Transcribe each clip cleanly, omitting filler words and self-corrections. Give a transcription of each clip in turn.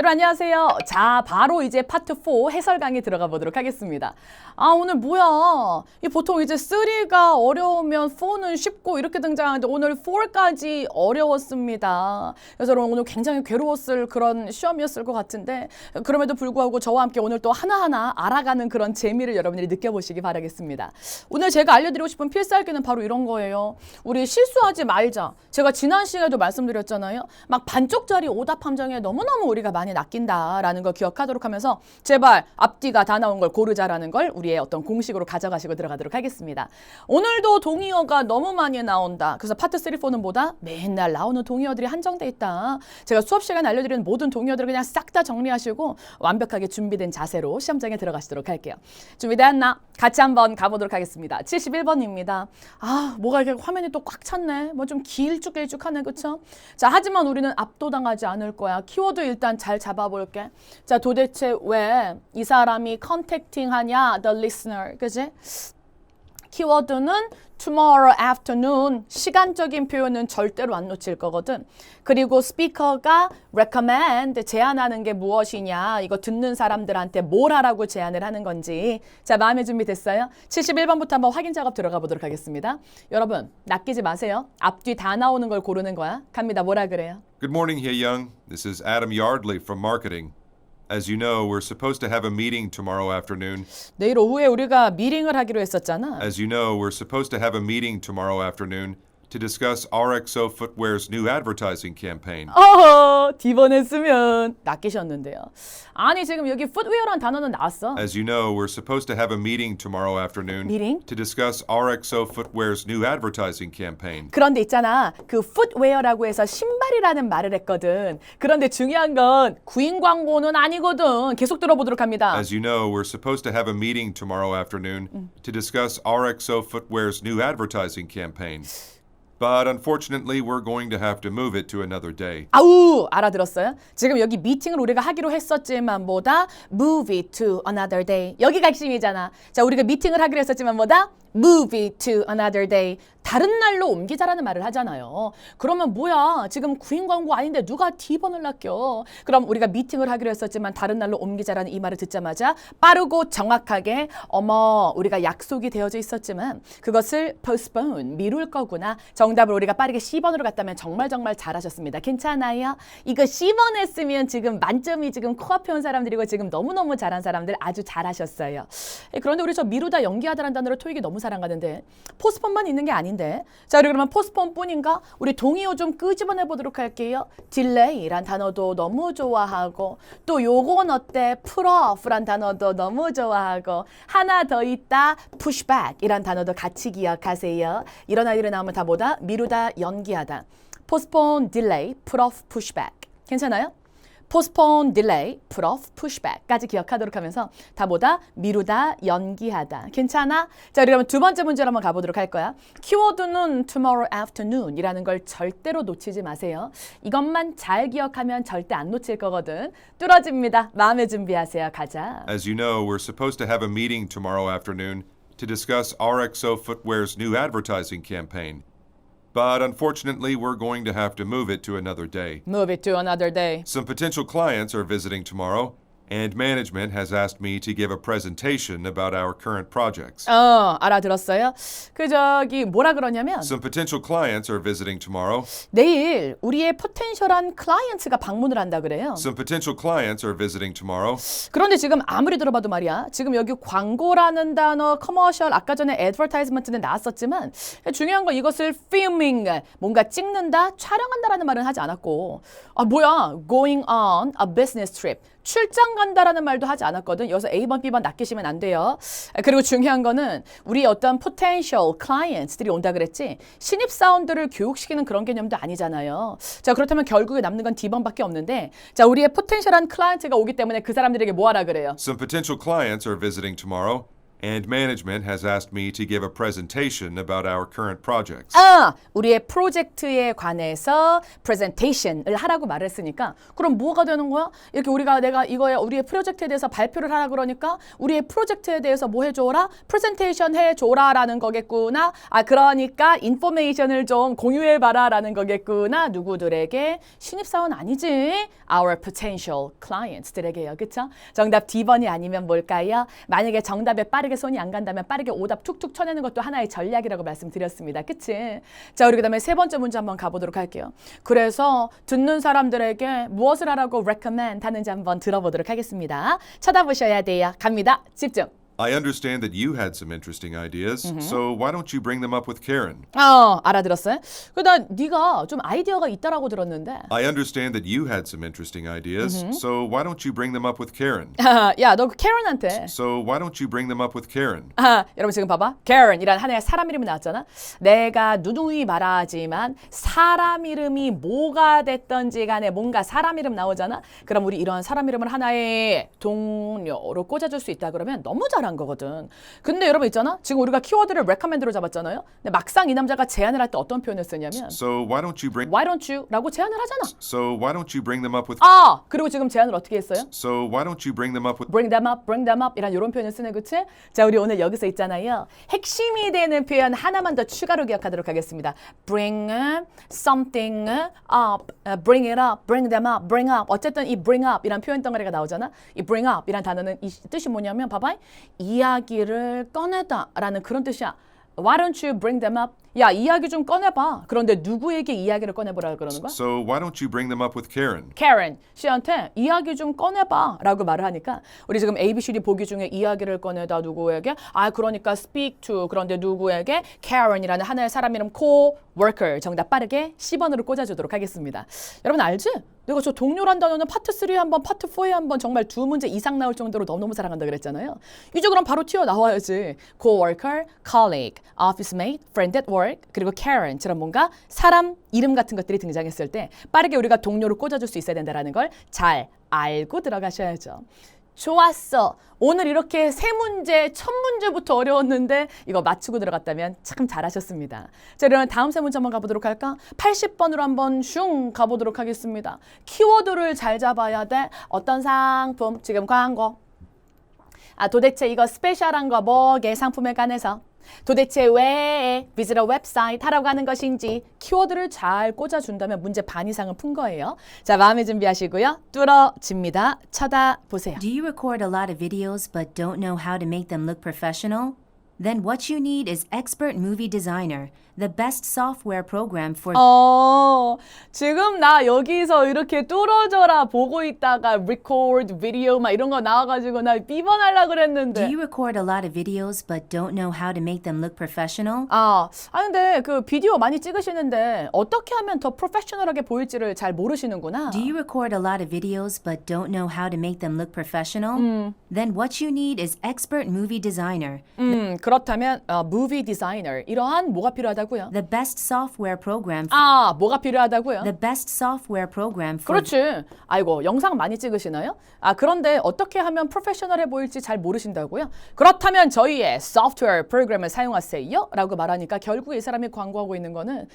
여러분 안녕하세요. 자, 바로 이제 파트 4 해설 강의 들어가 보도록 하겠습니다. 오늘 뭐야? 보통 이제 3가 어려우면 4는 쉽고 이렇게 등장하는데 오늘 4까지 어려웠습니다. 그래서 여러분 오늘 굉장히 괴로웠을 그런 시험이었을 것 같은데 그럼에도 불구하고 저와 함께 오늘 또 하나하나 알아가는 그런 재미를 여러분들이 느껴보시기 바라겠습니다. 오늘 제가 알려드리고 싶은 필살기는 바로 이런 거예요. 우리 실수하지 말자. 제가 지난 시간에도 말씀드렸잖아요. 막 반쪽짜리 오답 함정에 너무너무 우리가 많이 낚인다라는 걸 기억하도록 하면서 제발 앞뒤가 다 나온 걸 고르자라는 걸 우리의 어떤 공식으로 가져가시고 들어가도록 하겠습니다. 오늘도 동의어가 너무 많이 나온다. 그래서 파트 3, 4는 뭐다? 맨날 나오는 동의어들이 한정돼 있다. 제가 수업 시간에 알려드리는 모든 동의어들을 그냥 싹 다 정리하시고 완벽하게 준비된 자세로 시험장에 들어가시도록 할게요. 준비됐나? 같이 한번 가보도록 하겠습니다. 71번입니다. 뭐가 이렇게 화면이 또 꽉 찼네. 뭐 좀 길쭉길쭉하네. 그쵸? 자, 하지만 우리는 압도당하지 않을 거야. 키워드 일단 잘 잡아볼게. 자, 도대체 왜 이 사람이 contacting 하냐? The listener. 그지? 키워드는 tomorrow afternoon. 시간적인 표현은 절대로 안 놓칠 거거든. 그리고 스피커가 recommend. 제안하는 게 무엇이냐. 이거 듣는 사람들한테 뭘 하라고 제안을 하는 건지. 자, 마음의 준비 됐어요? 71번부터 한번 확인 작업 들어가 보도록 하겠습니다. 여러분, 낚이지 마세요. 앞뒤 다 나오는 걸 고르는 거야. 갑니다. 뭐라 그래요? Good morning, Hye-young. This is Adam Yardley from marketing. As you know, we're supposed to have a meeting tomorrow afternoon. 내일 오후에 우리가 미팅을 하기로 했었잖아. As you know, we're supposed to have a meeting tomorrow afternoon to discuss RXO Footwear's new advertising campaign. 뒤번했으면 낚이셨는데요. 아니 지금 여기 footwear란 단어는 나왔어. As you know, we're supposed to have a meeting tomorrow afternoon Meeting? to discuss RXO Footwear's new advertising campaign. 그런데 있잖아. 그 footwear라고 해서 신발이라는 말을 했거든. 그런데 중요한 건 구인 광고는 아니거든. 계속 들어보도록 합니다. As you know, we're supposed to have a meeting tomorrow afternoon to discuss RXO Footwear's new advertising campaign. But unfortunately, we're going to have to move it to another day. 알아들었어요? 지금 여기 미팅을 우리가 하기로 했었지만 뭐다? Move it to another day. 여기가 핵심이잖아. 자, 우리가 미팅을 하기로 했었지만 뭐다? Move it to another day. 다른 날로 옮기자라는 말을 하잖아요. 그러면 뭐야? 지금 구인 광고 아닌데 누가 D번을 낚여? 그럼 우리가 미팅을 하기로 했었지만 다른 날로 옮기자라는 이 말을 듣자마자 빠르고 정확하게 우리가 약속이 되어져 있었지만 그것을 postpone, 미룰 거구나. 정답을 우리가 빠르게 C번으로 갔다면 정말 잘하셨습니다. 괜찮아요? 이거 C번 했으면 지금 만점이 지금 코앞에 온 사람들이고 지금 너무너무 잘한 사람들 아주 잘하셨어요. 그런데 우리 저 미루다 연기하다라는 단어를 토익이 너무 사랑하는데 포스폰만 있는 게 아닌데. 자, 그러면 포스폰뿐인가? 우리 동의어 좀 끄집어내 보도록 할게요. delay란 단어도 너무 좋아하고 또 요건 어때? put off란 단어도 너무 좋아하고 하나 더 있다. pushback이란 단어도 같이 기억하세요. 이런 아이들이 나오면 다 뭐다? 미루다, 연기하다. postpone, delay, put off, pushback. 괜찮아요? postpone, delay, put off, pushback까지 기억하도록 하면서 다 뭐다? 미루다, 연기하다. 괜찮아? 자, 그러면 두 번째 문제로 한번 가보도록 할 거야. 키워드는 tomorrow afternoon이라는 걸 절대로 놓치지 마세요. 이것만 잘 기억하면 절대 안 놓칠 거거든. 뚫어집니다. 마음의 준비하세요. 가자. As you know, we're supposed to have a meeting tomorrow afternoon to discuss RXO Footwear's new advertising campaign. But unfortunately, we're going to have to move it to another day. Move it to another day. Some potential clients are visiting tomorrow, and management has asked me to give a presentation about our current projects. 알아들었어요? 뭐라 그러냐면 Some potential clients are visiting tomorrow. 내일 우리의 포텐셜한 클라이언트가 방문을 한다 그래요. Some potential clients are visiting tomorrow. 그런데 지금 아무리 들어봐도 말이야. 지금 여기 광고라는 단어, 커머셜, 아까 전에 advertisement는 나왔었지만 중요한 건 이것을 filming, 뭔가 찍는다, 촬영한다라는 말은 하지 않았고 going on a business trip. 출장 간다라는 말도 하지 않았거든. 여기서 A번, B번 낚이시면 안 돼요. 그리고 중요한 거는 우리 어떤 potential clients들이 온다 그랬지. 신입사원들을 교육시키는 그런 개념도 아니잖아요. 자, 그렇다면 결국에 남는 건 D번밖에 없는데 자, 우리의 포텐셜한 클라이언트가 오기 때문에 그 사람들에게 뭐 하라 그래요? Some potential clients are visiting tomorrow, and management has asked me to give a presentation about our current projects. 우리의 프로젝트에 관해서 presentation을 하라고 말했으니까 그럼 뭐가 되는 거야? 이렇게 내가 이거에 우리의 프로젝트에 대해서 발표를 하라 그러니까 우리의 프로젝트에 대해서 뭐 해줘라? presentation 해줘라라는 거겠구나. 그러니까 인포메이션을 좀 공유해봐라라는 거겠구나. 누구들에게? 신입사원 아니지. Our potential clients들에게요. 그쵸? 정답 D번이 아니면 뭘까요? 만약에 정답에 빠르게 손이 안 간다면 빠르게 오답 툭툭 쳐내는 것도 하나의 전략이라고 말씀드렸습니다. 그치? 자, 우리 그 다음에 세 번째 문제 한번 가보도록 할게요. 그래서 듣는 사람들에게 무엇을 하라고 recommend 하는지 한번 들어보도록 하겠습니다. 쳐다보셔야 돼요. 갑니다. 집중. I understand that you had some interesting ideas, so why don't you bring them up with Karen? 알아들었어요? 난 네가 좀 아이디어가 있다라고 들었는데 I understand that you had some interesting ideas, so why don't you bring them up with Karen? 야, 너 캐런한테 So why don't you bring them up with Karen? 여러분 지금 봐봐. Karen이란 하나의 사람 이름이 나왔잖아. 내가 누누이 말하지만 사람 이름이 뭐가 됐던지 간에 뭔가 사람 이름 나오잖아. 그럼 우리 이런 사람 이름을 하나의 동료로 꽂아줄 수 있다 그러면 너무 잘한 거거든. 근데 여러분 있잖아. 지금 우리가 키워드를 recommend로 잡았잖아요. 근데 막상 이 남자가 제안을 할 때 어떤 표현을 쓰냐면 So why don't you bring Why don't you? 라고 제안을 하잖아. So why don't you bring them up with 그리고 지금 제안을 어떻게 했어요? So why don't you bring them up with bring them up 이란 이런 표현을 쓰네, 그치? 자, 우리 오늘 여기서 있잖아요. 핵심이 되는 표현 하나만 더 추가로 기억하도록 하겠습니다. bring something up, bring it up, bring them up, bring up. 어쨌든 이 bring up 이란 표현 덩어리가 나오잖아. 이 bring up 이란 단어는 이 뜻이 뭐냐면 봐봐. 이야기를 꺼내다 라는 그런 뜻이야. Why don't you bring them up? 야, 이야기 좀 꺼내봐. 그런데 누구에게 이야기를 꺼내보라 그러는 거야? So why don't you bring them up with Karen? Karen 씨한테 이야기 좀 꺼내봐 라고 말을 하니까 우리 지금 ABCD 보기 중에 이야기를 꺼내다 누구에게? 그러니까 speak to 그런데 누구에게? Karen이라는 하나의 사람 이름 co-worker 정답 빠르게 10번으로 꽂아주도록 하겠습니다. 여러분 알지? 내가 저 동료란 단어는 파트 3에 한 번, 파트 4에 한 번 정말 2문제 이상 나올 정도로 너무너무 사랑한다 그랬잖아요. 이제 그럼 바로 튀어나와야지. co-worker, colleague, office mate, friend at work 그리고 Karen처럼 뭔가 사람 이름 같은 것들이 등장했을 때 빠르게 우리가 동료로 꽂아줄 수 있어야 된다는 걸 잘 알고 들어가셔야죠. 좋았어. 오늘 이렇게 세 문제, 첫 문제부터 어려웠는데 이거 맞추고 들어갔다면 참 잘하셨습니다. 자, 그러면 다음 세 문제 한번 가보도록 할까? 80번으로 한번 슝 가보도록 하겠습니다. 키워드를 잘 잡아야 돼. 어떤 상품, 지금 광고. 도대체 이거 스페셜한 거 뭐게 상품에 관해서 도대체 왜 비즈러 웹사이트 하라고 하는 것인지 키워드를 잘 꽂아준다면 문제 반 이상은 푼 거예요. 자, 마음의 준비하시고요. 뚫어집니다. 쳐다보세요. Do you record a lot of videos but don't know how to make them look professional? Then what you need is Expert Movie Designer, the best software program for 지금 나 여기서 이렇게 뚫어져라 보고 있다가 record video 막 이런 거 나와가지고 나 삐번하려고 Do 그랬는데 you record a lot of videos but don't know how to make them look professional? 근데 그 비디오 많이 찍으시는데 어떻게 하면 더 프로페셔널하게 보일지를 잘 모르시는구나. Do you record a lot of videos but don't know how to make them look professional? Then what you need is Expert Movie Designer, 그렇다면 movie designer 이러한 뭐가 필요하다고요? the best software program for 뭐가 필요하다고요? the best software program for 그렇지. 아이고, 영상 많이 찍으시나요? 그런데 어떻게 하면 프로페셔널해 보일지 잘 모르신다고요? 그렇다면 저희의 소프트웨어 프로그램을 사용하세요 라고 말하니까 결국 이 사람이 광고하고 있는 거는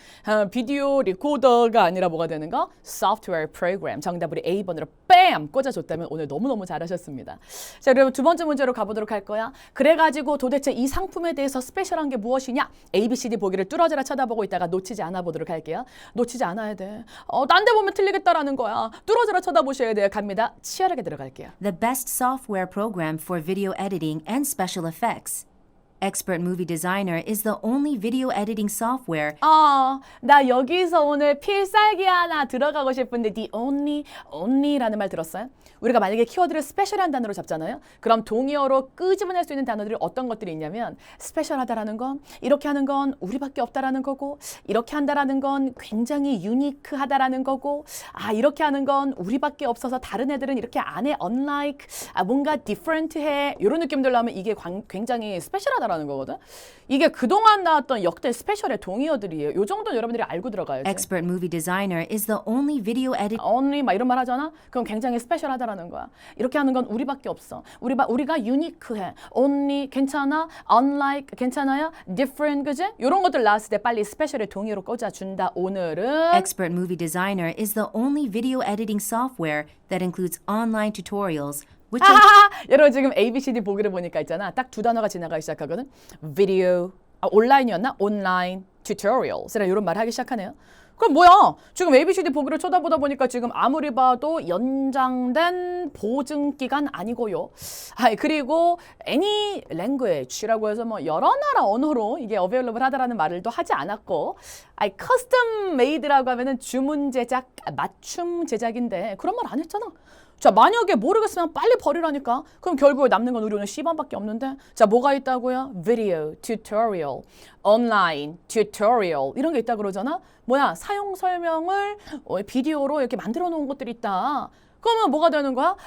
비디오 리코더가 아니라 뭐가 되는 거? 소프트웨어 프로그램. 정답 우리 A번으로 뺨 꽂아줬다면 오늘 너무너무 잘하셨습니다. 자, 그럼 두 번째 문제로 가보도록 할 거야. 그래가지고 도대체 이 상품에 대해서 스페셜한 게 무엇이냐? ABCD 보기를 뚫어져라 쳐다보고 있다가 놓치지 않아 보도록 할게요. 놓치지 않아야 돼. 딴 데 보면 틀리겠다라는 거야. 뚫어져라 쳐다보셔야 돼요. 갑니다. 치열하게 들어갈게요. the best software program for video editing and special effects. Expert Movie Designer is the only video editing software. 나 여기서 오늘 필살기 하나 들어가고 싶은데 the only라는 말 들었어요? 우리가 만약에 키워드를 스페셜한 단어로 잡잖아요. 그럼 동의어로 끄집어낼 수 있는 단어들이 어떤 것들이 있냐면 스페셜하다라는 건 이렇게 하는 건 우리밖에 없다라는 거고 이렇게 한다라는 건 굉장히 유니크하다라는 거고 이렇게 하는 건 우리밖에 없어서 다른 애들은 이렇게 안 해 unlike 뭔가 different해 이런 느낌들 나오면 이게 굉장히 스페셜하다 하다라는 거거든. 이게 그동안 나왔던 역대 스페셜의 동의어들이에요. 요 정도는 여러분들이 알고 들어가야지. Expert movie designer is the only video edit. only 막 이런 말 하잖아. 그럼 굉장히 스페셜하다라는 거야. 이렇게 하는 건 우리밖에 없어. 우리가 유니크해. only 괜찮아. unlike 괜찮아요. different 그지? 이런 것들 나왔을 때 빨리 스페셜의 동의어로 꽂아준다. 오늘은 Expert movie designer is the only video editing software that includes online tutorials, which 여러분 지금 ABCD 보기를 보니까 있잖아. 딱 두 단어가 지나가기 시작하거든. video 온라인이었나? 온라인 tutorials 이런 말 하기 시작하네요. 그럼 뭐야? 지금 ABCD 보기를 쳐다보다 보니까 지금 아무리 봐도 연장된 보증 기간 아니고요. 그리고 any language라고 해서 뭐 여러 나라 언어로 이게 available 하다라는 말을 또 하지 않았고, custom made라고 하면은 주문 제작, 맞춤 제작인데 그런 말 안 했잖아. 자, 만약에 모르겠으면 빨리 버리라니까. 그럼 결국에 남는 건 우리 오늘 10원밖에 없는데. 자, 뭐가 있다고요? Video, tutorial, online, tutorial 이런 게 있다 그러잖아. 뭐야? 사용 설명을 비디오로 이렇게 만들어 놓은 것들이 있다. 그러면 뭐가 되는 거야?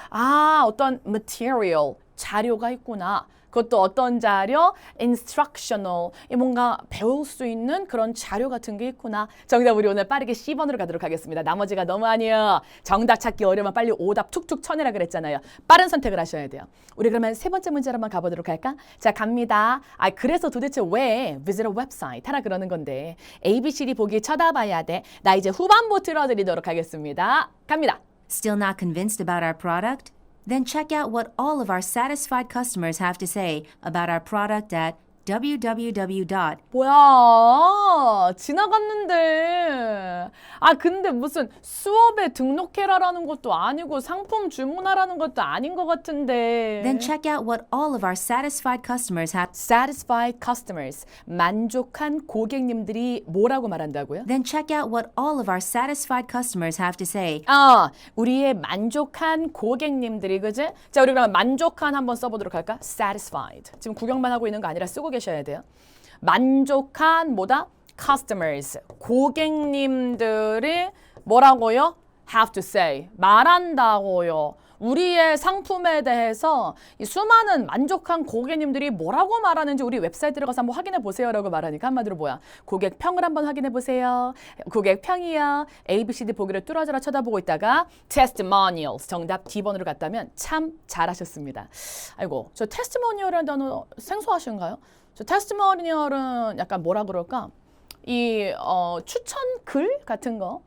어떤 material, 자료가 있구나. 그것도 어떤 자료? instructional. 뭔가 배울 수 있는 그런 자료 같은 게 있구나. 정답 우리 오늘 빠르게 10번으로 가도록 하겠습니다. 나머지가 너무 아니에요. 정답 찾기 어려우면 빨리 오답 툭툭 쳐내라 그랬잖아요. 빠른 선택을 하셔야 돼요. 우리 그러면 세 번째 문제로 한번 가보도록 할까? 자, 갑니다. 그래서 도대체 왜 visit a website 하라 그러는 건데 ABCD 보기 쳐다봐야 돼. 나 이제 후반부 틀어드리도록 하겠습니다. 갑니다. still not convinced about our product? Then check out what all of our satisfied customers have to say about our product at www. 뭐야, 지나갔는데. 근데 무슨 수업에 등록해라라는 것도 아니고 상품 주문하라는 것도 아닌 것 같은데. Then check out what all of our satisfied customers have. Satisfied customers, 만족한 고객님들이 뭐라고 말한다고요? Then check out what all of our satisfied customers have to say. 우리의 만족한 고객님들이, 그지? 자, 우리 그럼 만족한 한번 써보도록 할까? Satisfied. 지금 구경만 하고 있는 거 아니라 쓰고 계셔야 돼요. 만족한 뭐다? Customers. 고객님들이 뭐라고요? Have to say. 말한다고요. 우리의 상품에 대해서 이 수많은 만족한 고객님들이 뭐라고 말하는지 우리 웹사이트 들어가서 한번 확인해 보세요라고 말하니까 한마디로 뭐야? 고객평을 한번 확인해 보세요. 고객평이요. ABCD 보기를 뚫어져라 쳐다보고 있다가 testimonials 정답 D번으로 갔다면 참 잘하셨습니다. 아이고, 저 testimonial이라는 단어 생소하신가요? 저 testimonial은 약간 뭐라 그럴까? 이 추천 글 같은 거.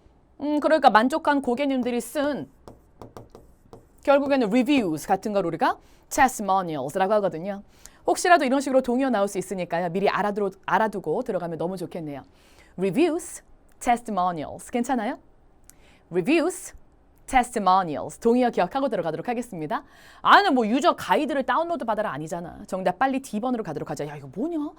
그러니까 만족한 고객님들이 쓴 결국에는 reviews 같은 걸 우리가 testimonials라고 하거든요. 혹시라도 이런 식으로 동의어 나올 수 있으니까요. 미리 알아두고 들어가면 너무 좋겠네요. reviews, testimonials 괜찮아요? reviews, testimonials 동의어 기억하고 들어가도록 하겠습니다. 뭐 유저 가이드를 다운로드 받아라 아니잖아. 정답 빨리 D번으로 가도록 하자. 야, 이거 뭐냐?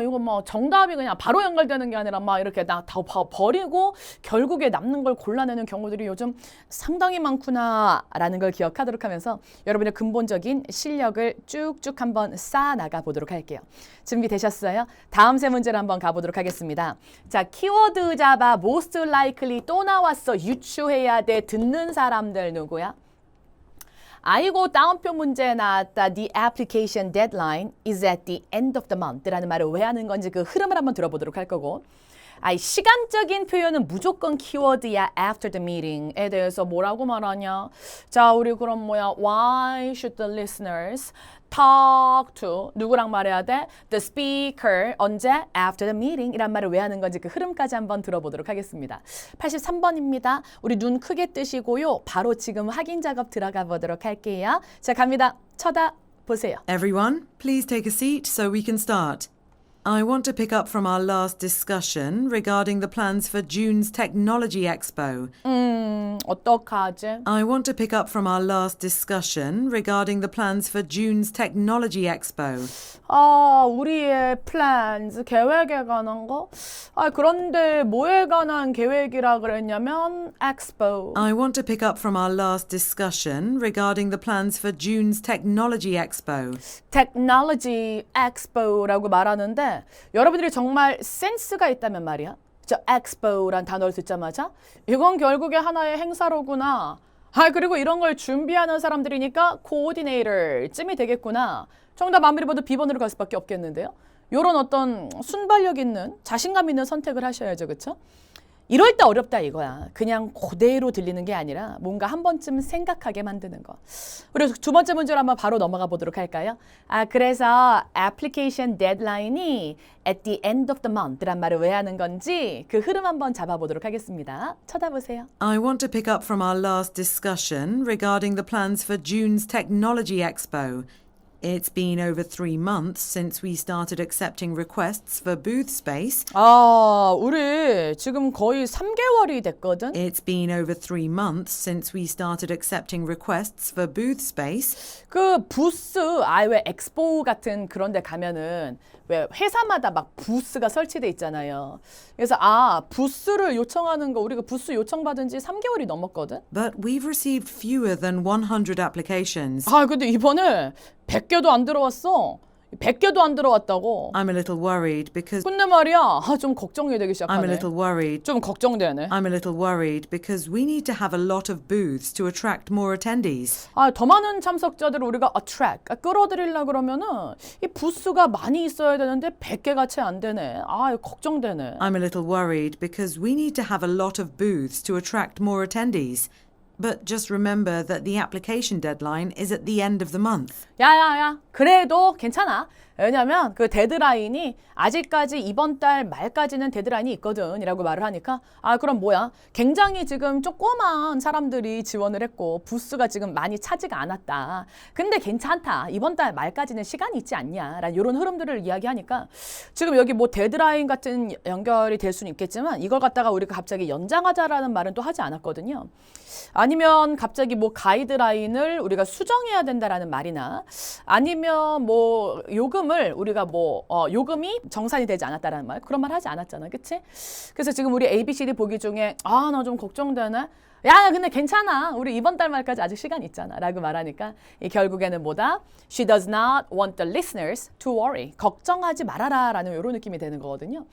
이거 정답이 그냥 바로 연결되는 게 아니라 이렇게 다 버리고 결국에 남는 걸 골라내는 경우들이 요즘 상당히 많구나라는 걸 기억하도록 하면서 여러분의 근본적인 실력을 쭉쭉 한번 쌓아나가 보도록 할게요. 준비되셨어요? 다음 세 문제로 한번 가보도록 하겠습니다. 자, 키워드 잡아 most likely 또 나왔어. 유추해야 돼. 듣는 사람들 누구야? 아이고, 다운표 문제 나왔다. The application deadline is at the end of the month 라는 말을 왜 하는 건지 그 흐름을 한번 들어보도록 할 거고, 시간적인 표현은 무조건 키워드야. after the meeting에 대해서 뭐라고 말하냐. 자, 우리 그럼 why should the listeners talk to 누구랑 말해야 돼? The speaker. 언제? After the meeting 이란 말을 왜 하는 건지 그 흐름까지 한번 들어보도록 하겠습니다. 83번입니다. 우리 눈 크게 뜨시고요. 바로 지금 확인 작업 들어가 보도록 할게요. 자, 갑니다. 쳐다보세요. Everyone, please take a seat so we can start. I want to pick up from our last discussion regarding the plans for June's Technology Expo. 어떡하지? I want to pick up from our last discussion regarding the plans for June's Technology Expo. 우리의 plans, 계획에 관한 거? 그런데 뭐에 관한 계획이라 그랬냐면 expo. I want to pick up from our last discussion regarding the plans for June's Technology Expo. Technology Expo라고 말하는데 여러분들이 정말 센스가 있다면 말이야. 저 expo란 단어를 듣자마자 이건 결국에 하나의 행사로구나. 그리고 이런 걸 준비하는 사람들이니까 coordinator쯤이 되겠구나. 정답 아무리 봐도 B번으로 갈 수밖에 없겠는데요. 요런 어떤 순발력 있는 자신감 있는 선택을 하셔야죠. 그렇죠? 이럴 때 어렵다 이거야. 그냥 그대로 들리는 게 아니라 뭔가 한 번쯤 생각하게 만드는 거. 그래서 두 번째 문제로 한번 바로 넘어가 보도록 할까요? 그래서 application deadline이 at the end of the month란 말을 왜 하는 건지 그 흐름 한번 잡아보도록 하겠습니다. 쳐다보세요. I want to pick up from our last discussion regarding the plans for June's Technology Expo. It's been over 3 months since we started accepting requests for booth space. 우리 지금 거의 3개월이 됐거든. It's been over 3 months since we started accepting requests for booth space. 그 부스, 왜 엑스포 같은 그런 데 가면은 왜 회사마다 막 부스가 설치돼 있잖아요. 그래서 부스를 요청하는 거 우리가 부스 요청받은 지 3개월이 넘었거든. But we've received fewer than 100 applications. 근데 이번에 100개도 안 들어왔어. 100개도 안 들어왔다고. I'm a little worried because 근데 말이야, 좀 걱정이 되기 I'm a 시작하네. little worried. 좀 걱정되네. I'm a little worried because we need to have a lot of booths to attract more attendees. 더 많은 참석자들을 우리가 attract, 끌어들이려고 그러면은 이 부스가 많이 있어야 되는데 100개가 채 안 되네. 걱정되네. I'm a little worried because we need to have a lot of booths to attract more attendees. But just remember that the application deadline is at the end of the month. 야야야, 그래도 괜찮아. 왜냐면 그 데드라인이 아직까지 이번 달 말까지는 데드라인이 있거든 이라고 말을 하니까 그럼 뭐야? 굉장히 지금 조그만 사람들이 지원을 했고 부스가 지금 많이 차지가 않았다. 근데 괜찮다. 이번 달 말까지는 시간이 있지 않냐 라는 이런 흐름들을 이야기하니까 지금 여기 뭐 데드라인 같은 연결이 될 수는 있겠지만 이걸 갖다가 우리가 갑자기 연장하자라는 말은 또 하지 않았거든요. 아니면 갑자기 뭐 가이드라인을 우리가 수정해야 된다라는 말이나 아니면 뭐 요금을 우리가 요금이 정산이 되지 않았다라는 말 그런 말 하지 않았잖아. 그치? 그래서 지금 우리 ABCD 보기 중에 나 좀 걱정되네. 야 근데 괜찮아. 우리 이번 달 말까지 아직 시간 있잖아 라고 말하니까 결국에는 뭐다? She does not want the listeners to worry. 걱정하지 말아라 라는 이런 느낌이 되는 거거든요.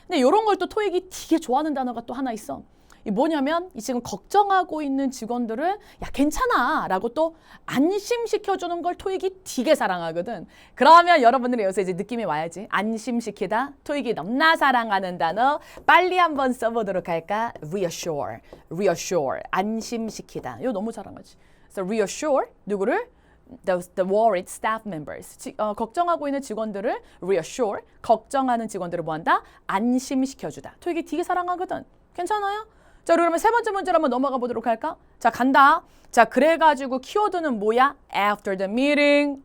근데 이런 걸 또 토익이 되게 좋아하는 단어가 또 하나 있어. 이 뭐냐면 이 지금 걱정하고 있는 직원들을 야 괜찮아 라고 또 안심시켜주는 걸 토익이 되게 사랑하거든. 그러면 여러분들이 여기서 이제 느낌이 와야지. 안심시키다. 토익이 너무나 사랑하는 단어 빨리 한번 써보도록 할까? reassure. reassure. 안심시키다. 이거 너무 사랑하지. 그래서 reassure 누구를? The worried staff members. 걱정하고 있는 직원들을 reassure. 걱정하는 직원들을 뭐한다? 안심시켜주다. 토익이 되게 사랑하거든. 괜찮아요? 자, 그러면 세 번째 문제로 한번 넘어가 보도록 할까? 자, 간다. 자, 그래가지고 키워드는 뭐야? After the meeting.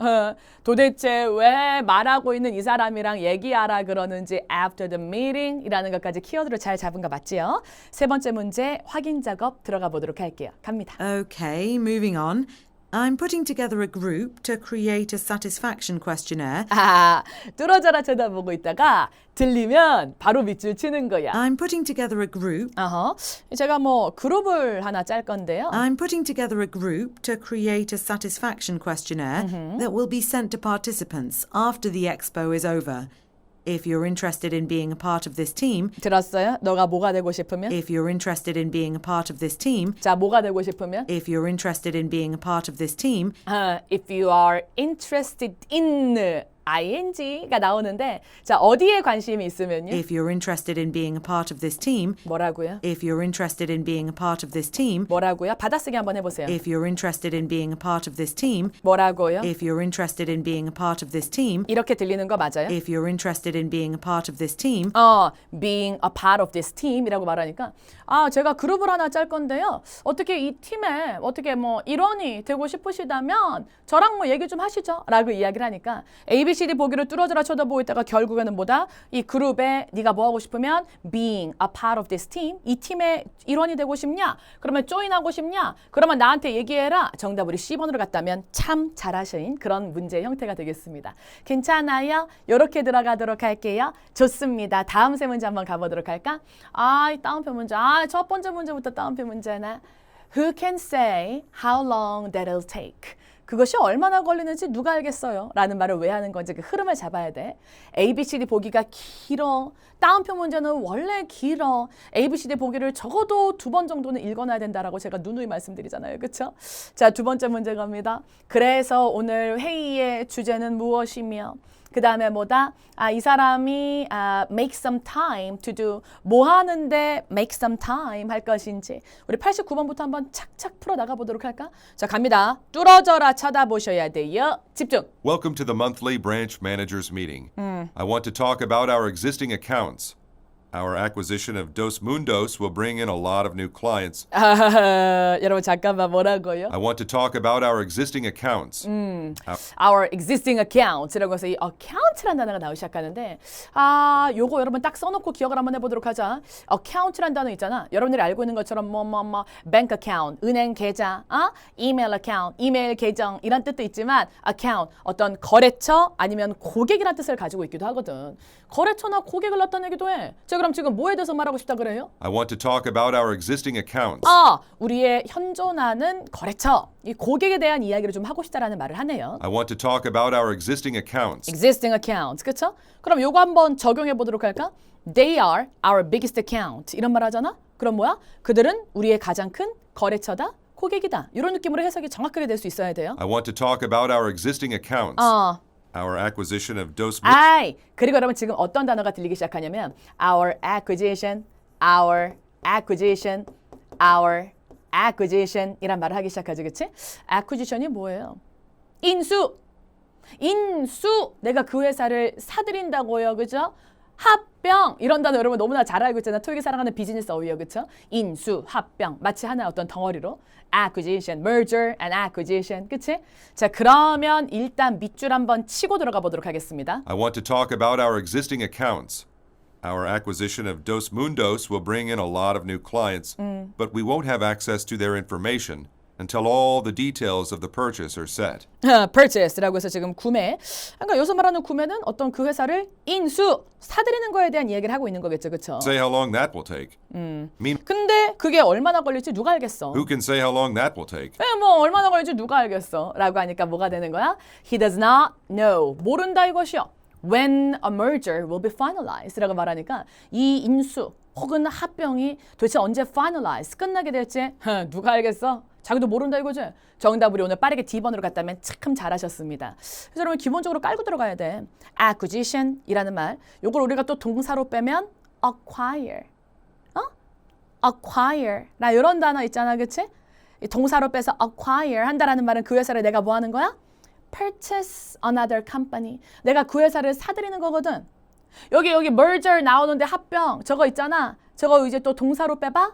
도대체 왜 말하고 있는 이 사람이랑 얘기하라 그러는지 After the meeting 이라는 것까지 키워드를 잘 잡은 거 맞지요? 세 번째 문제 확인 작업 들어가 보도록 할게요. 갑니다. Okay, moving on. I'm putting together a group to create a satisfaction questionnaire. 뚫어져라 쳐다보고 있다가 들리면 바로 밑줄 치는 거야. I'm putting together a group. 제가 그룹을 하나 짤 건데요. I'm putting together a group to create a satisfaction questionnaire that will be sent to participants after the expo is over. If you're interested in being a part of this team, 들었어요? 너가 뭐가 되고 싶으면? if you're interested in being a part of this team, 자, 뭐가 되고 싶으면? if you're interested in being a part of this team, If you are interested in ing가 나오는데 자 어디에 관심이 있으면요? if you're interested in being a part of this team, 뭐라고요? if you're interested in being a part of this team, 뭐라고요? 받아쓰기 한번 해보세요. if you're interested in being a part of this team, 뭐라고요? if you're interested in being a part of this team, 이렇게 들리는 거 맞아요? if you're interested in being a part of this team, being a part of this team이라고 말하니까 제가 그룹을 하나 짤 건데요. 어떻게 이 팀에 어떻게 일원이 되고 싶으시다면 저랑 얘기 좀 하시죠 라고 이야기를 하니까 ABCD 보기를 뚫어져라 쳐다보고 있다가 결국에는 뭐다? 이 그룹에 네가 뭐 하고 싶으면 being a part of this team 이 팀의 일원이 되고 싶냐? 그러면 join하고 싶냐? 그러면 나한테 얘기해라. 정답 우리 C번으로 갔다면 참 잘하신 그런 문제 형태가 되겠습니다. 괜찮아요? 이렇게 들어가도록 할게요. 좋습니다. 다음 세 문제 한번 가보도록 할까? 이 다운표 문제. 첫 번째 문제부터 다운표 문제나 Who can say how long that'll take? 그것이 얼마나 걸리는지 누가 알겠어요? 라는 말을 왜 하는 건지 그 흐름을 잡아야 돼. ABCD 보기가 길어. 따옴표 문제는 원래 길어. ABCD 보기를 적어도 2번 정도는 읽어놔야 된다라고 제가 누누이 말씀드리잖아요. 그렇죠? 자, 2번째 문제 갑니다. 그래서 오늘 회의의 주제는 무엇이며 그 다음에 뭐다? 이 사람이 make some time to do 뭐 하는데 make some time 할 것인지 우리 89번부터 한번 착착 풀어 나가 보도록 할까? 자, 갑니다. 뚫어져라 쳐다보셔야 돼요. 집중. Welcome to the monthly branch managers meeting. I want to talk about our existing accounts. Our acquisition of Dos Mundos will bring in a lot of new clients. 여러분 잠깐만 뭐라고요? I want to talk about our existing accounts. Our existing accounts라고 해서 이 account라는 단어가 나오기 시작하는데 요거 여러분 딱 써놓고 기억을 한번 해보도록 하자. account라는 단어 있잖아. 여러분들이 알고 있는 것처럼 뭐 bank account, 은행 계좌, email account, 이메일 계정 이런 뜻도 있지만 account 어떤 거래처 아니면 고객이라는 뜻을 가지고 있기도 하거든. 거래처나 고객을 나타내기도 해. 자, 그럼 지금 뭐에 대해서 말하고 싶다 그래요? I want to talk about our existing accounts. 우리의 현존하는 거래처, 이 고객에 대한 이야기를 좀 하고 싶다라는 말을 하네요. I want to talk about our existing accounts. Existing accounts, 그렇죠? 그럼 요거 한번 적용해 보도록 할까? They are our biggest account. 이런 말 하잖아? 그럼 뭐야? 그들은 우리의 가장 큰 거래처다, 고객이다. 이런 느낌으로 해석이 정확하게 될 수 있어야 돼요. I want to talk about our existing accounts. Our acquisition of Dos 그리고 여러분 지금 어떤 단어가 들리기 시작하냐면 our acquisition, our acquisition, our acquisition 이란 말을 하기 시작하지, 그치? acquisition이 뭐예요? 인수! 내가 그 회사를 사들인다고요, 그죠? 합병 이런 단어 여러분 너무나 잘 알고 있잖아요. 토익이 사랑하는 비즈니스 어휘요, 그렇죠? 인수, 합병 마치 하나의 어떤 덩어리로 acquisition, merger and acquisition, 그치? 자, 그러면 일단 밑줄 한번 치고 들어가 보도록 하겠습니다. I want to talk about our existing accounts. Our acquisition of Dos Mundos will bring in a lot of new clients, but we won't have access to their information until all the details of the purchase are set. purchase라고 해서 지금 구매. 그러니까 여기서 말하는 구매는 어떤 그 회사를 인수, 사들이는 거에 대한 이야기를 하고 있는 거겠죠, 그렇죠? Say how long that will take. 근데 그게 얼마나 걸릴지 누가 알겠어? Who can say how long that will take? 뭐 얼마나 걸릴지 누가 알겠어? 라고 하니까 뭐가 되는 거야? He does not know. 모른다 이것이요. When a merger will be finalized 라고 말하니까 이 인수 혹은 합병이 도대체 언제 finalize, 끝나게 될지 누가 알겠어? 자기도 모른다 이거지? 정답 우리 오늘 빠르게 D번으로 갔다면 참 잘하셨습니다. 그래서 여러분 기본적으로 깔고 들어가야 돼. acquisition 이라는 말. 요걸 우리가 또 동사로 빼면 acquire. acquire. 나 이런 단어 있잖아, 그치? 이 동사로 빼서 acquire 한다라는 말은 그 회사를 내가 뭐 하는 거야? purchase another company. 내가 그 회사를 사들이는 거거든. 여기 merger 나오는데 합병 저거 있잖아. 저거 이제 또 동사로 빼봐.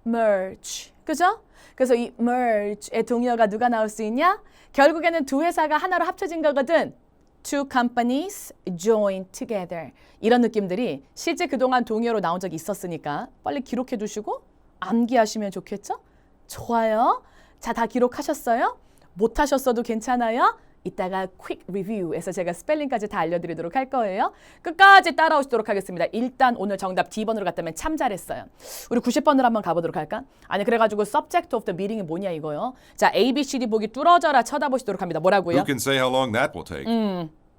merge. 그죠? 그래서 이 merge의 동의어가 누가 나올 수 있냐? 결국에는 두 회사가 하나로 합쳐진 거거든. Two companies join together. 이런 느낌들이 실제 그동안 동의어로 나온 적이 있었으니까 빨리 기록해 두시고 암기하시면 좋겠죠? 좋아요. 자, 다 기록하셨어요? 못하셨어도 괜찮아요? 이따가 quick review에서 제가 스펠링까지 다 알려드리도록 할 거예요. 끝까지 따라오시도록 하겠습니다. 일단 오늘 정답 D번으로 갔다면 참 잘했어요. 우리 90번으로 한번 가보도록 할까? 아니 그래가지고 subject of the meeting이 뭐냐 이거요. 자, A, B, C, D 보기 뚫어져라 쳐다보시도록 합니다. 뭐라고요? Who can say how long that will take?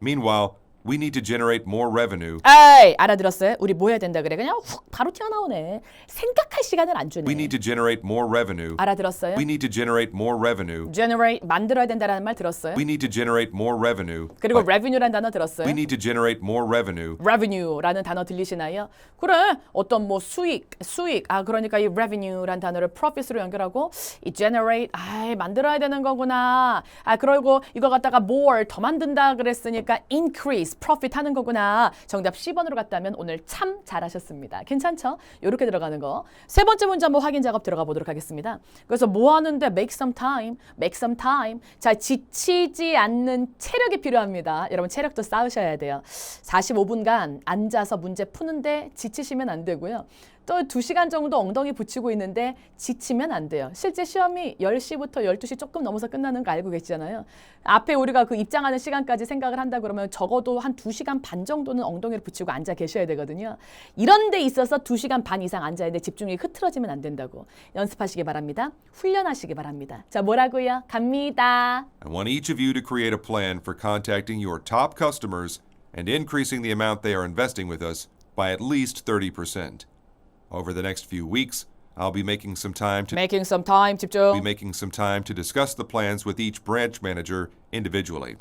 Meanwhile, we need to generate more revenue. 에이, 알아들었어요? 우리 뭐 해야 된다 그래? 그냥 훅 바로 튀어나오네. 생각할 시간을 안 주네. We need to generate more revenue. 알아들었어요? We need to generate more revenue. generate, 만들어야 된다라는 말 들었어요? We need to generate more revenue. 그리고 revenue라는 단어 들었어요? We need to generate more revenue. revenue라는 단어 들리시나요? 그래, 어떤 뭐 수익, 그러니까 이 revenue라는 단어를 profit으로 연결하고 이 generate, 만들어야 되는 거구나. 그리고 이거 갖다가 more, 더 만든다 그랬으니까 increase, profit 하는 거구나. 정답 C번으로 갔다면 오늘 참 잘하셨습니다. 괜찮죠? 이렇게 들어가는 거. 세 번째 문제 한번 확인 작업 들어가 보도록 하겠습니다. 그래서 뭐 하는데 make some time. 자, 지치지 않는 체력이 필요합니다. 여러분 체력도 쌓으셔야 돼요. 45분간 앉아서 문제 푸는데 지치시면 안 되고요. 또 2시간 정도 엉덩이 붙이고 있는데 지치면 안 돼요. 실제 시험이 10시부터 12시 조금 넘어서 끝나는 거 알고 계시잖아요. 앞에 우리가 그 입장하는 시간까지 생각을 한다 그러면 적어도 한 2시간 반 정도는 엉덩이를 붙이고 앉아 계셔야 되거든요. 이런 데 있어서 2시간 반 이상 앉아야 되는데 집중력이 흐트러지면 안 된다고. 연습하시기 바랍니다. 훈련하시기 바랍니다. 자, 뭐라고요? 갑니다. I want each of you to create a plan for contacting your top customers and increasing the amount they are investing with us by at least 30%. Over the next few weeks, I'll be making some time to Making some time. 집중. discuss the plans with each branch manager individually.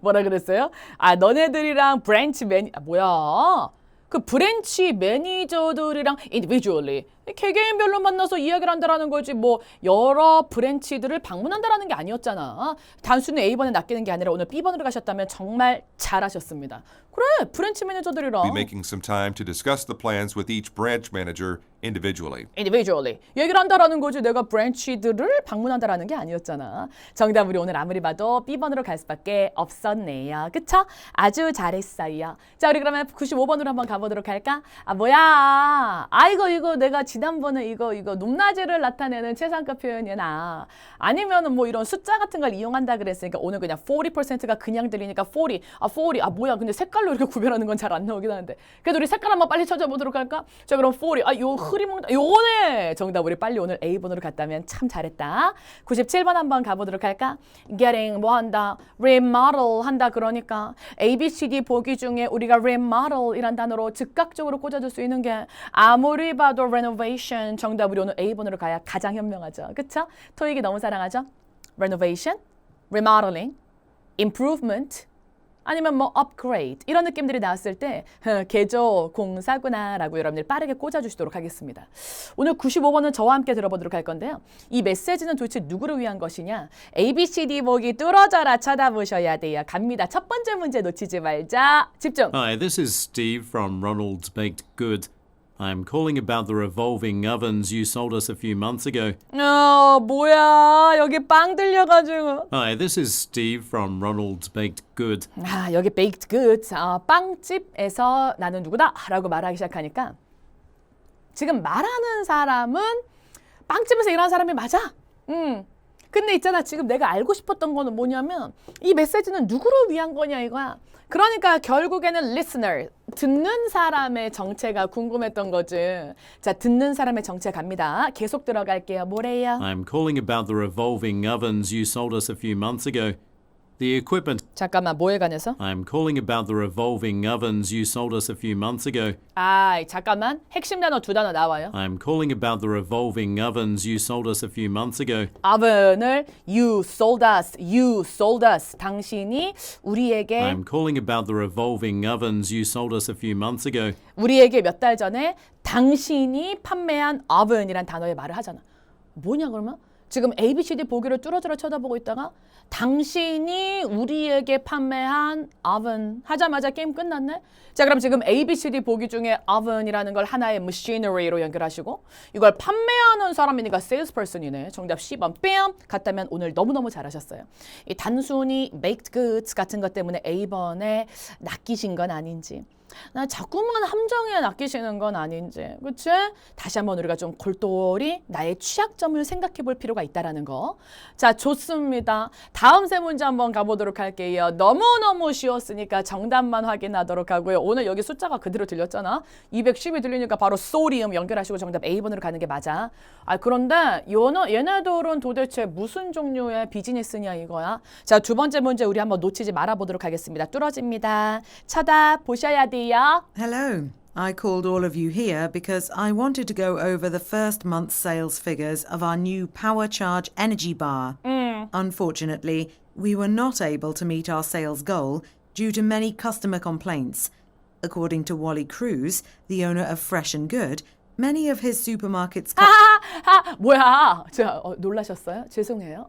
뭐라 그랬어요? 아, 너네들이랑 브랜치 매니 뭐야? 그 브랜치 매니저들이랑 individually 개개인별로 만나서 이야기를 한다라는 거지 뭐 여러 브랜치들을 방문한다라는 게 아니었잖아. 단순히 A번에 낚이는 게 아니라 오늘 B번으로 가셨다면 정말 잘하셨습니다. 그래, 브랜치 매니저들이랑 Be making some time to discuss the plans with each branch manager individually. individually 얘기를 한다라는 거지 내가 브랜치들을 방문한다라는 게 아니었잖아. 정답 우리 오늘 아무리 봐도 B번으로 갈 수밖에 없었네요. 그쵸? 아주 잘했어요. 자, 우리 그러면 95번으로 한번 가보도록 할까? 아, 뭐야? 아이고 이거 내가 지난번에 이거 높낮이를 나타내는 최상급 표현이나 아니면은 뭐 이런 숫자 같은 걸 이용한다 그랬으니까 오늘 그냥 40%가 그냥 들리니까 40, 아 뭐야? 근데 색깔로 이렇게 구별하는 건 잘 안 나오긴 하는데 그래도 우리 색깔 한번 빨리 찾아보도록 할까? 자, 그럼 40, 요 흐리멍 요거네. 정답 우리 빨리 오늘 A번으로 갔다면 참 잘했다. 97번 한번 가보도록 할까? Getting 뭐 한다? remodel 한다 그러니까 A, B, C, D 보기 중에 우리가 remodel 이란 단어로 즉각적으로 꽂아줄 수 있는 게 아무리 봐도 renovation. 정답 우리 오늘 A번으로 가야 가장 현명하죠. 그쵸? 토익이 너무 사랑하죠? renovation, remodeling, improvement 아니면 뭐 upgrade 이런 느낌들이 나왔을 때 개조 공사구나라고 여러분들 빠르게 꽂아주시도록 하겠습니다. 오늘 95번은 저와 함께 들어보도록 할 건데요. 이 메시지는 도대체 누구를 위한 것이냐? A, B, C, D 보기 뚫어져라 쳐다보셔야 돼요. 갑니다. 첫 번째 문제 놓치지 말자. 집중. Hi, this is Steve from Ronald's Baked Good. I'm calling about the revolving ovens you sold us a few months ago. 뭐야. 여기 빵 들려가지고. Hi, this is Steve from Ronald's Baked Good. 아, 여기 baked goods. 빵집에서 나는 누구다? 라고 말하기 시작하니까 지금 말하는 사람은 빵집에서 일하는 사람이 맞아. 근데 있잖아. 지금 내가 알고 싶었던 거는 뭐냐면 이 메시지는 누구를 위한 거냐 이거야. 그러니까 결국에는 listener, 듣는 사람의 정체가 궁금했던 거지. 자, 듣는 사람의 정체 갑니다. 계속 들어갈게요. 뭐래요? I'm calling about the revolving ovens you sold us a few months ago. The equipment. 잠깐만, 뭐에 관해서? I'm calling about the revolving ovens you sold us a few months ago. 잠깐만. 핵심 단어 2단어 나와요. I'm calling about the revolving ovens you sold us a few months ago. oven을 you sold us. 당신이 우리에게 I'm calling about the revolving ovens you sold us a few months ago. 우리에게 몇 달 전에 당신이 판매한 oven이란 단어의 말을 하잖아. 뭐냐 그러면? 지금 ABCD 보기를 뚫어져라 쳐다보고 있다가 당신이 우리에게 판매한 oven 하자마자 게임 끝났네? 자, 그럼 지금 ABCD 보기 중에 oven이라는 걸 하나의 machinery로 연결하시고 이걸 판매하는 사람이니까 salesperson이네. 정답 10번 뺨 같다면 오늘 너무너무 잘하셨어요. 이 단순히 baked goods 같은 것 때문에 A번에 낚이신 건 아닌지 나 자꾸만 함정에 낚이시는 건 아닌지, 그치? 다시 한번 우리가 좀 골똘히 나의 취약점을 생각해 볼 필요가 있다라는 거. 자, 좋습니다. 다음 세 문제 한번 가보도록 할게요. 너무너무 쉬웠으니까 정답만 확인하도록 하고요. 오늘 여기 숫자가 그대로 들렸잖아. 210이 들리니까 바로 소리움 연결하시고 정답 A번으로 가는 게 맞아. 그런데 얘네들은 도대체 무슨 종류의 비즈니스냐 이거야. 자, 두 번째 문제 우리 한번 놓치지 말아보도록 하겠습니다. 뚫어집니다. 쳐다보셔야 돼요. Hello. I called all of you here because I wanted to go over the first month's sales figures of our new Power Charge Energy Bar. Unfortunately, we were not able to meet our sales goal due to many customer complaints. According to Wally Cruz, the owner of Fresh and Good, many of his supermarkets... 뭐야? 제가 놀라셨어요? 죄송해요.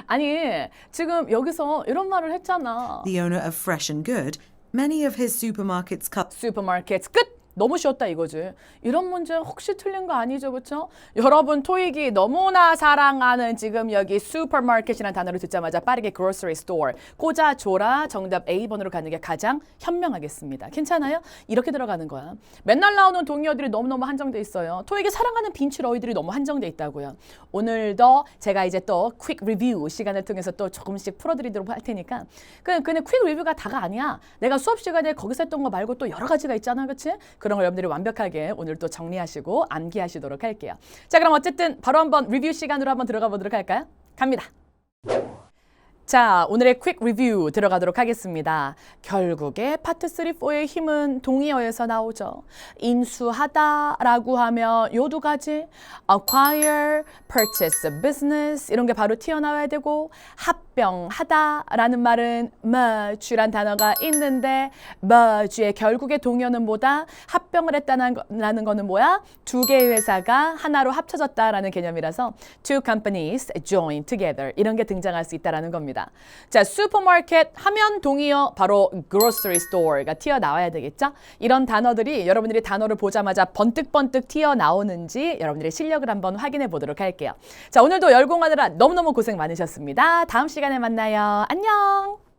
아니, 지금 여기서 이런 말을 했잖아. The owner of Fresh and Good, many of his supermarkets cut... 슈퍼마켓 끝! 너무 쉬웠다 이거지. 이런 문제 혹시 틀린 거 아니죠, 그렇죠? 여러분 토익이 너무나 사랑하는 지금 여기 슈퍼마켓이라는 단어를 듣자마자 빠르게 grocery store 꽂아줘라. 정답 A번으로 가는 게 가장 현명하겠습니다. 괜찮아요? 이렇게 들어가는 거야. 맨날 나오는 동의어들이 너무너무 한정돼 있어요. 토익이 사랑하는 빈출어휘들이 너무 한정돼 있다고요. 오늘도 제가 이제 또 퀵 리뷰 시간을 통해서 또 조금씩 풀어드리도록 할 테니까 근데 퀵 리뷰가 다가 아니야. 내가 수업 시간에 거기서 했던 거 말고 또 여러 가지가 있잖아, 그렇지? 그런 걸 여러분들이 완벽하게 오늘 또 정리하시고 암기하시도록 할게요. 자, 그럼 어쨌든 바로 한번 리뷰 시간으로 한번 들어가 보도록 할까요? 갑니다. 자, 오늘의 퀵 리뷰 들어가도록 하겠습니다. 결국에 파트 3, 4의 힘은 동의어에서 나오죠. 인수하다라고 하면 요 두 가지 acquire, purchase a business 이런 게 바로 튀어나와야 되고 합병하다라는 말은 merge란 단어가 있는데 merge의 결국의 동의어는 뭐다? 합병을 했다는 거는 뭐야? 두 개의 회사가 하나로 합쳐졌다라는 개념이라서 two companies join together 이런 게 등장할 수 있다라는 겁니다. 자, 슈퍼마켓 하면 동의어 바로 grocery store가 튀어나와야 되겠죠? 이런 단어들이 여러분들이 단어를 보자마자 번뜩번뜩 튀어나오는지 여러분들의 실력을 한번 확인해 보도록 할게요. 자, 오늘도 열공하느라 너무너무 고생 많으셨습니다. 다음 시간에 만나요. 안녕!